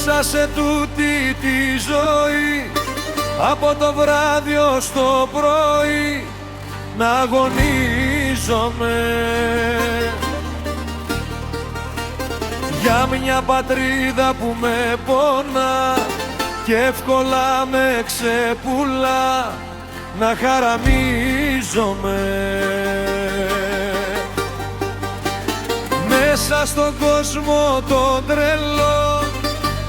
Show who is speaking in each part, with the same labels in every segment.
Speaker 1: Μέσα σε τούτη τη ζωή, από το βράδυ ως το πρωί, να αγωνίζομαι για μια πατρίδα που με πονά και εύκολα με ξεπουλά, να χαραμίζομαι. Μέσα στον κόσμο τον τρελό,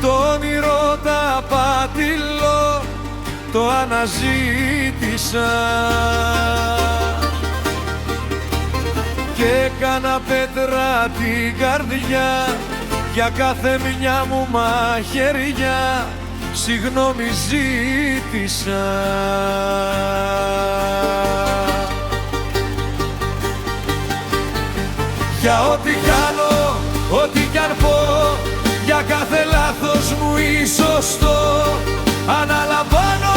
Speaker 1: το όνειρο τα πατηλώ, το αναζήτησα και έκανα πέτρα την καρδιά για κάθε μια μου μαχαιριά, συγγνώμη ζήτησα. Για ό,τι κάνω, ό,τι κι αν πω, για κάθε λάθος μου ή σωστό, αναλαμβάνω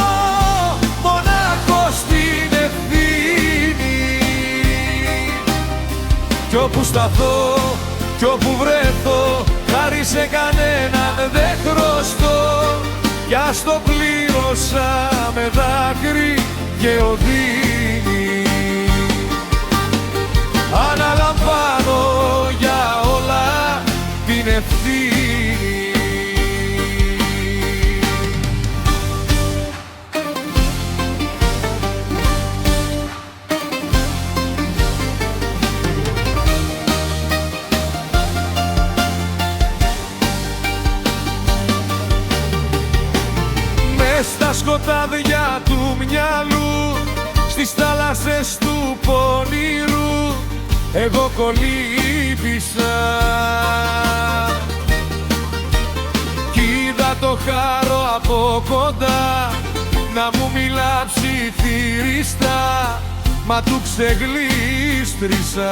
Speaker 1: μονάχος την ευθύνη. Κι όπου σταθώ, κι όπου βρεθώ, χάρη σε κανέναν δεν χρωστώ, κι ας το πλήρωσα με δάκρυ και οδύνη. Αναλαμβάνω για όλα την ευθύνη. Μες στα σκοτάδια του μυαλού, στις θάλασσες του πονηρού, εγώ κολύμπησα κι είδα το χάρο από κοντά να μου μιλά ψιθυριστά, μα του ξεγλίστρισα.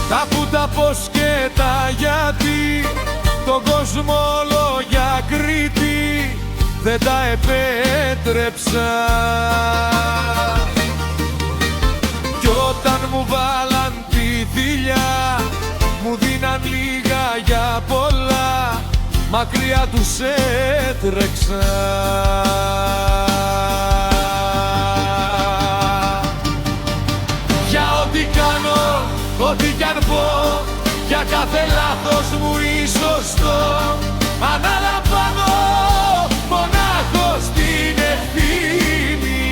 Speaker 1: Τα που τα πως και τα γιατί, τον κόσμο όλο για Κρήτη δεν τα επέτρεψα. Κι όταν μου βάλαν τη θηλιά, μου δίναν λίγα για πολλά, μακριά τους έτρεξα. Για ό,τι κάνω, ό,τι κι αν πω, για κάθε λάθος μου ή σωστό, αναλαμβάνω μονάχος την ευθύνη.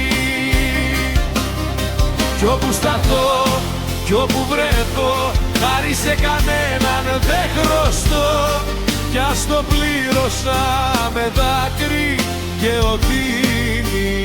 Speaker 1: Κι όπου σταθώ, κι όπου βρεθώ, χάρη σε κανέναν δεν χρωστώ, κι ας το πλήρωσα με δάκρυ και οδύνη.